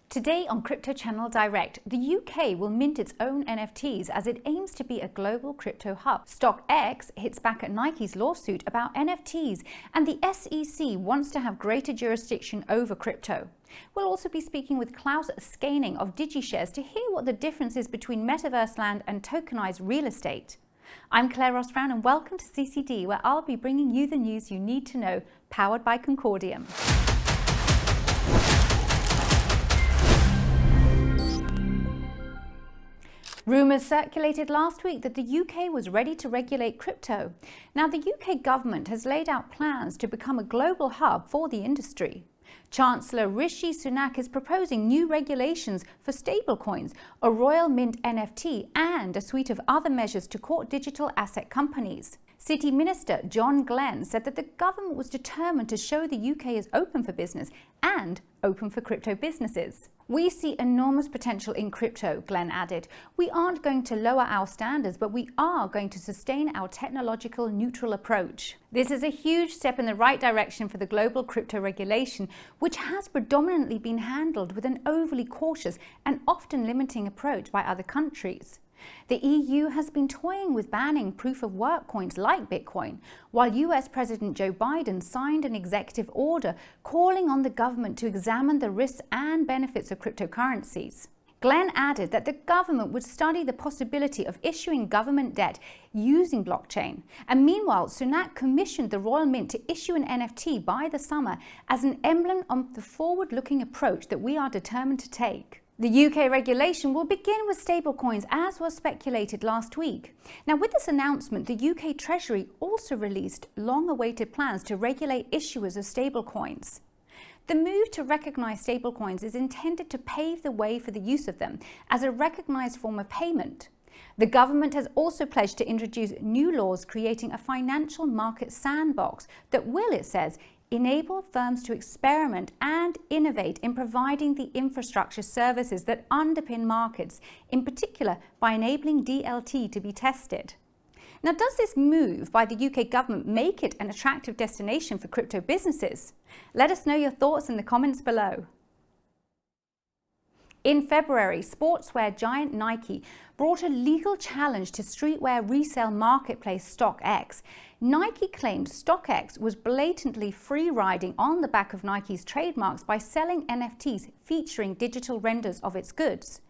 Today on Crypto Channel Direct, the UK will mint its own NFTs as it aims to be a global crypto hub. StockX hits back at Nike's lawsuit about NFTs, and the SEC wants to have greater jurisdiction over crypto. We'll also be speaking with Claus Skaaning of DigiShares to hear what the difference is between metaverse land and tokenized real estate. I'm Claire Ross-Brown and welcome to CCD, where I'll be bringing you the news you need to know, powered by Concordium. Rumours circulated last week that the UK was ready to regulate crypto. Now, the UK government has laid out plans to become a global hub for the industry. Chancellor Rishi Sunak is proposing new regulations for stablecoins, a royal mint NFT, and a suite of other measures to court digital asset companies. City Minister John Glenn said that the government was determined to show the UK is open for business and open for crypto businesses. We see enormous potential in crypto, Glenn added. We aren't going to lower our standards, but we are going to sustain our technological neutral approach. This is a huge step in the right direction for the global crypto regulation, which has predominantly been handled with an overly cautious and often limiting approach by other countries. The EU has been toying with banning proof-of-work coins like Bitcoin, while US President Joe Biden signed an executive order calling on the government to examine the risks and benefits of cryptocurrencies. Glenn added that the government would study the possibility of issuing government debt using blockchain. And meanwhile, Sunak commissioned the Royal Mint to issue an NFT by the summer as an emblem of the forward-looking approach that we are determined to take. The UK regulation will begin with stablecoins, as was speculated last week. Now, with this announcement, the UK Treasury also released long-awaited plans to regulate issuers of stablecoins. The move to recognise stablecoins is intended to pave the way for the use of them as a recognised form of payment. The government has also pledged to introduce new laws creating a financial market sandbox that will, it says, enable firms to experiment and innovate in providing the infrastructure services that underpin markets, in particular by enabling DLT to be tested. Now, does this move by the UK government make it an attractive destination for crypto businesses? Let us know your thoughts in the comments below. In February, sportswear giant Nike brought a legal challenge to streetwear resale marketplace StockX. Nike claimed StockX was blatantly free-riding on the back of Nike's trademarks by selling NFTs featuring digital renders of its goods.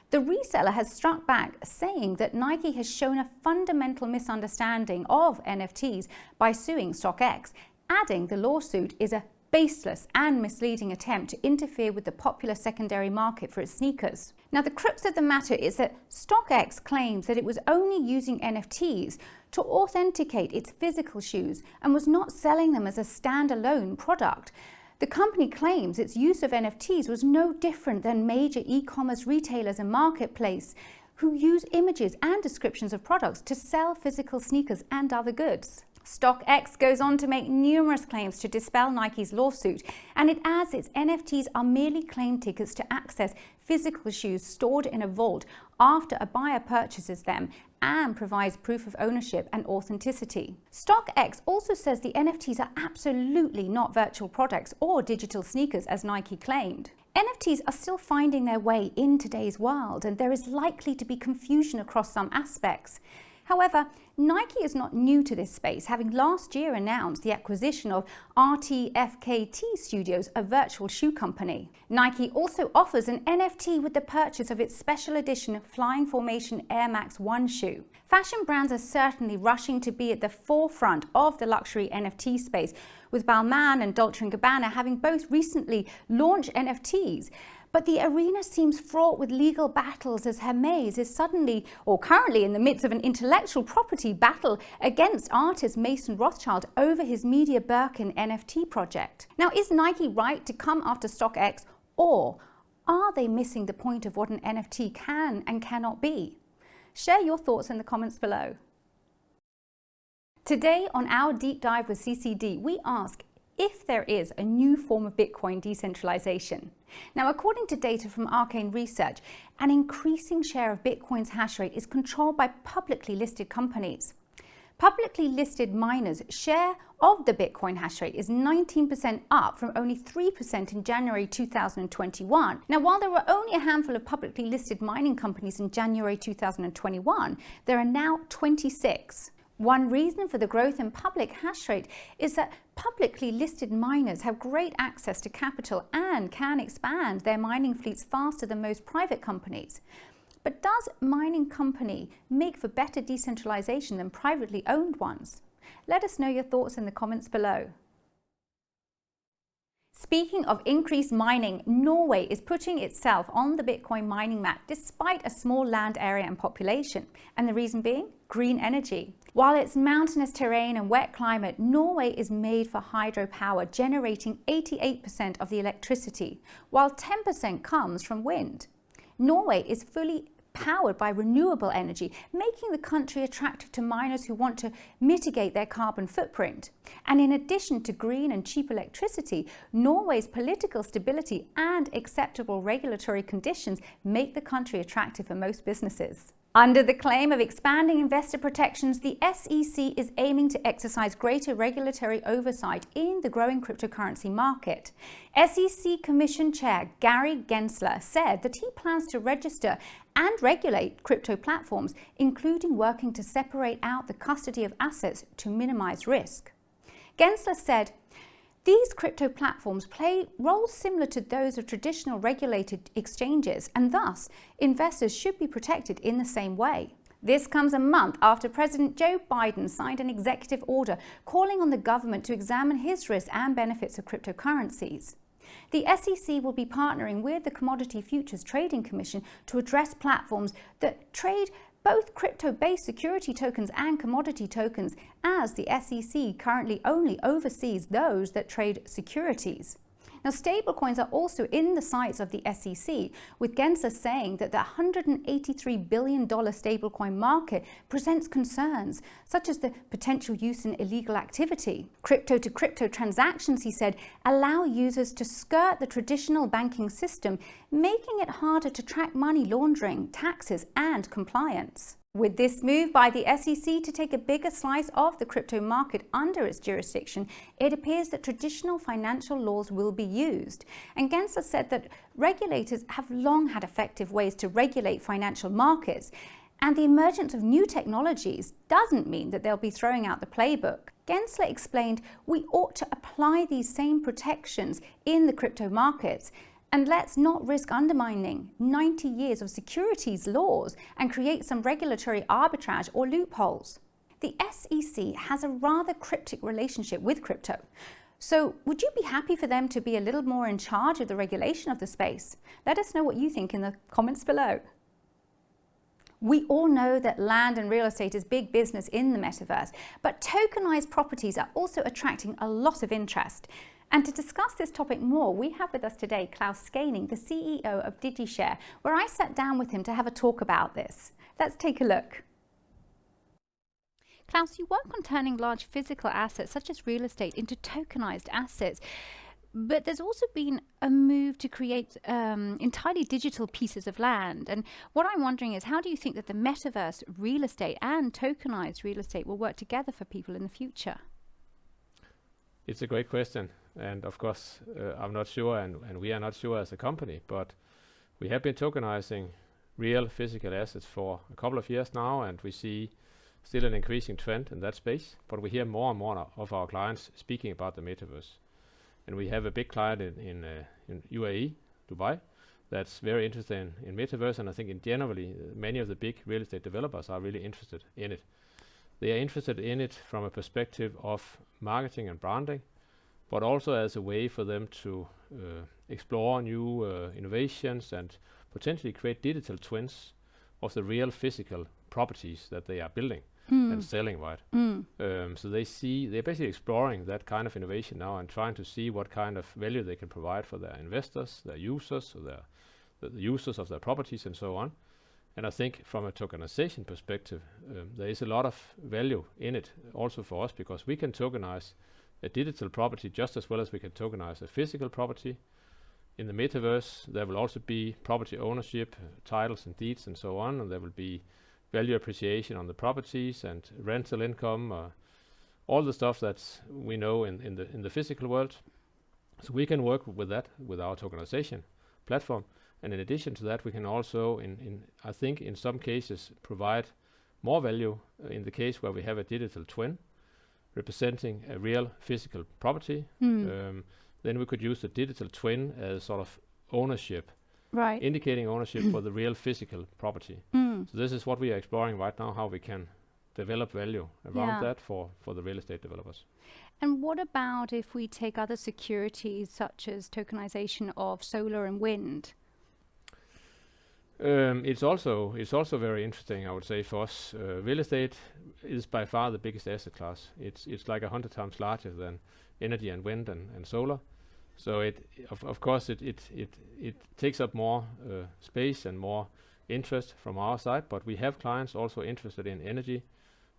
The reseller has struck back, saying that Nike has shown a fundamental misunderstanding of NFTs by suing StockX, adding the lawsuit is a baseless and misleading attempt to interfere with the popular secondary market for its sneakers. Now, the crux of the matter is that StockX claims that it was only using NFTs to authenticate its physical shoes and was not selling them as a standalone product. The company claims its use of NFTs was no different than major e-commerce retailers and marketplaces who use images and descriptions of products to sell physical sneakers and other goods. StockX goes on to make numerous claims to dispel Nike's lawsuit, and it adds its NFTs are merely claim tickets to access physical shoes stored in a vault after a buyer purchases them, and provides proof of ownership and authenticity. StockX also says the NFTs are absolutely not virtual products or digital sneakers as Nike claimed. NFTs are still finding their way in today's world, and there is likely to be confusion across some aspects. However, Nike is not new to this space, having last year announced the acquisition of RTFKT Studios, a virtual shoe company. Nike also offers an NFT with the purchase of its special edition Flying Formation Air Max 1 shoe. Fashion brands are certainly rushing to be at the forefront of the luxury NFT space, with Balmain and Dolce & Gabbana having both recently launched NFTs. But the arena seems fraught with legal battles as Hermès is suddenly or currently in the midst of an intellectual property battle against artist Mason Rothschild over his Media Birkin NFT project. Now, is Nike right to come after StockX, or are they missing the point of what an NFT can and cannot be? Share your thoughts in the comments below. Today on our deep dive with CCD, we ask if there is a new form of Bitcoin decentralization. Now, according to data from Arcane Research, an increasing share of Bitcoin's hash rate is controlled by publicly listed companies. Publicly listed miners' share of the Bitcoin hash rate is 19% up from only 3% in January 2021. Now, while there were only a handful of publicly listed mining companies in January 2021, there are now 26. One reason for the growth in public hash rate is that publicly listed miners have great access to capital and can expand their mining fleets faster than most private companies. But does mining company make for better decentralization than privately owned ones? Let us know your thoughts in the comments below. Speaking of increased mining, Norway is putting itself on the Bitcoin mining map despite a small land area and population. And the reason being? Green energy. While it's mountainous terrain and wet climate, Norway is made for hydropower, generating 88% of the electricity, while 10% comes from wind. Norway is fully powered by renewable energy, making the country attractive to miners who want to mitigate their carbon footprint. And in addition to green and cheap electricity, Norway's political stability and acceptable regulatory conditions make the country attractive for most businesses. Under the claim of expanding investor protections, the SEC is aiming to exercise greater regulatory oversight in the growing cryptocurrency market. SEC Commission Chair Gary Gensler said that he plans to register and regulate crypto platforms, including working to separate out the custody of assets to minimize risk. Gensler said, "These crypto platforms play roles similar to those of traditional regulated exchanges, and thus investors should be protected in the same way." This comes a month after President Joe Biden signed an executive order calling on the government to examine his risks and benefits of cryptocurrencies. The SEC will be partnering with the Commodity Futures Trading Commission to address platforms that trade both crypto-based security tokens and commodity tokens, as the SEC currently only oversees those that trade securities. Now, stablecoins are also in the sights of the SEC, with Gensler saying that the $183 billion stablecoin market presents concerns, such as the potential use in illegal activity. Crypto-to-crypto transactions, he said, allow users to skirt the traditional banking system, making it harder to track money laundering, taxes, and compliance. With this move by the SEC to take a bigger slice of the crypto market under its jurisdiction, it appears that traditional financial laws will be used. And Gensler said that regulators have long had effective ways to regulate financial markets, and the emergence of new technologies doesn't mean that they'll be throwing out the playbook. Gensler explained, "We ought to apply these same protections in the crypto markets. And let's not risk undermining 90 years of securities laws and create some regulatory arbitrage or loopholes." The SEC has a rather cryptic relationship with crypto. So would you be happy for them to be a little more in charge of the regulation of the space? Let us know what you think in the comments below. We all know that land and real estate is big business in the metaverse, but tokenized properties are also attracting a lot of interest. And to discuss this topic more, we have with us today Claus Skaaning, the CEO of DigiShare, where I sat down with him to have a talk about this. Let's take a look. Claus, you work on turning large physical assets such as real estate into tokenized assets, but there's also been a move to create entirely digital pieces of land. And what I'm wondering is, how do you think that the metaverse real estate and tokenized real estate will work together for people in the future? It's a great question. And of course, I'm not sure, and we are not sure as a company, but we have been tokenizing real physical assets for a couple of years now, and we see still an increasing trend in that space. But we hear more and more of our clients speaking about the metaverse. And we have a big client in UAE, Dubai, that's very interested in metaverse, and I think in generally, many of the big real estate developers are really interested in it. They are interested in it from a perspective of marketing and branding, but also as a way for them to explore new innovations and potentially create digital twins of the real physical properties that they are building and selling, right? So they're basically exploring that kind of innovation now and trying to see what kind of value they can provide for their investors, their users, or the users of their properties and so on. And I think from a tokenization perspective, there is a lot of value in it also for us, because we can tokenize a digital property just as well as we can tokenize a physical property. In the metaverse, there will also be property ownership, titles and deeds and so on, and there will be value appreciation on the properties and rental income, all the stuff that we know in the physical world. So we can work with that with our tokenization platform. And in addition to that, we can also, I think in some cases, provide more value in the case where we have a digital twin representing a real physical property. Then we could use the digital twin as sort of ownership, right, indicating ownership for the real physical property. So this is what we are exploring right now, how we can develop value around that for the real estate developers. And what about if we take other securities such as tokenization of solar and wind? It's also very interesting, I would say, for us. Real estate is by far the biggest asset class. It's like 100 times larger than energy and wind and solar. So of course it takes up more space and more interest from our side. But we have clients also interested in energy,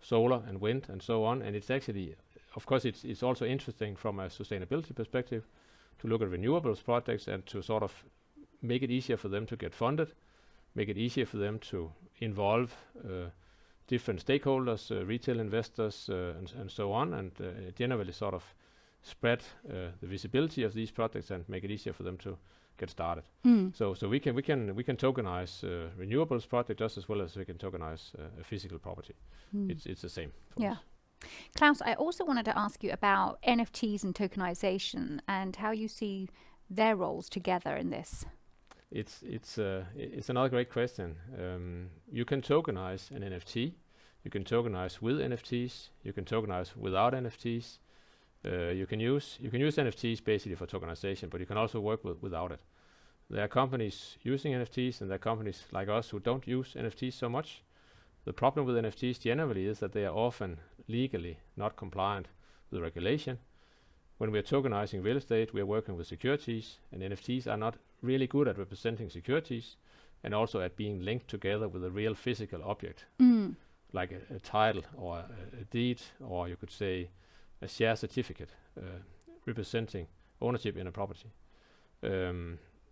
solar and wind and so on. And it's actually, of course, it's also interesting from a sustainability perspective to look at renewables projects and to sort of make it easier for them to get funded, make it easier for them to involve different stakeholders, retail investors, and so on, and generally sort of spread the visibility of these projects and make it easier for them to get started. So we can tokenize renewables project just as well as we can tokenize a physical property. It's the same for us. Claus, I also wanted to ask you about NFTs and tokenization and how you see their roles together in this. It's another great question. You can tokenize an NFT. You can tokenize with NFTs. You can tokenize without NFTs. You can use NFTs basically for tokenization, but you can also work without it. There are companies using NFTs, and there are companies like us who don't use NFTs so much. The problem with NFTs generally is that they are often legally not compliant with regulation. When we are tokenizing real estate, we are working with securities, and NFTs are not really good at representing securities and also at being linked together with a real physical object, like a title or a deed, or you could say a share certificate representing ownership in a property.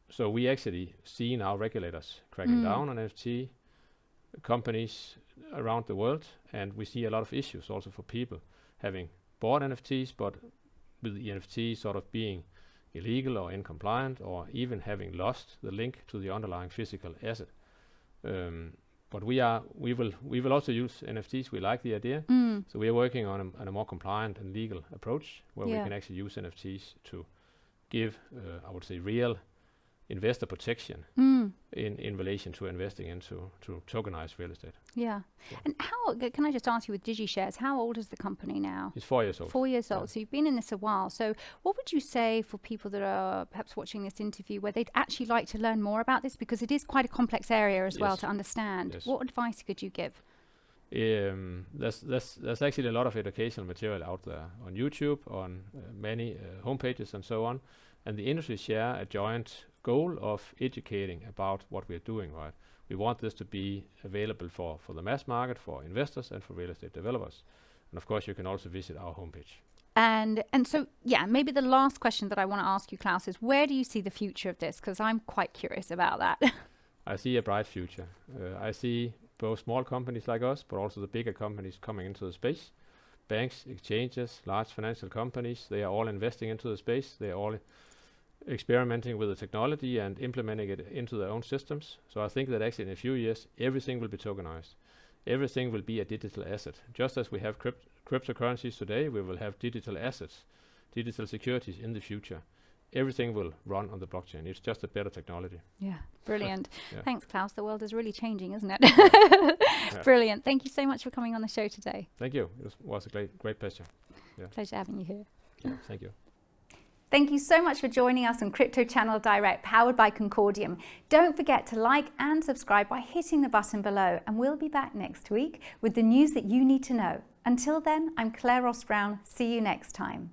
So we actually see now regulators cracking down on NFT companies around the world, and we see a lot of issues also for people having bought NFTs, but with the NFT sort of being illegal or incompliant, or even having lost the link to the underlying physical asset. But we will also use NFTs. We like the idea, so we are working on a more compliant and legal approach where we can actually use NFTs to give, I would say, real investor protection in relation to investing into tokenized real estate. Yeah. And how, can I just ask you with DigiShares, how old is the company now? It's 4 years old. 4 years old. So you've been in this a while. So what would you say for people that are perhaps watching this interview where they'd actually like to learn more about this? Because it is quite a complex area as well to understand. What advice could you give? There's actually a lot of educational material out there on YouTube, on many homepages and so on. And the industry share a joint goal of educating about what we're doing, right? We want this to be available for the mass market, for investors and for real estate developers. And of course, you can also visit our homepage. And so, yeah, maybe the last question that I want to ask you, Claus, is where do you see the future of this? Because I'm quite curious about that. I see a bright future. I see both small companies like us, but also the bigger companies coming into the space. Banks, exchanges, large financial companies, they are all investing into the space. They are all experimenting with the technology and implementing it into their own systems. So I think that actually in a few years, everything will be tokenized. Everything will be a digital asset. Just as we have cryptocurrencies today, we will have digital assets, digital securities in the future. Everything will run on the blockchain. It's just a better technology. Yeah, brilliant. Yeah. Thanks, Claus. The world is really changing, isn't it? Yeah. Brilliant. Thank you so much for coming on the show today. Thank you. It was a great pleasure. Yeah. Pleasure having you here. Yeah, thank you. Thank you so much for joining us on Crypto Channel Direct, powered by Concordium. Don't forget to like and subscribe by hitting the button below, and we'll be back next week with the news that you need to know. Until then, I'm Claire Ross Brown. See you next time.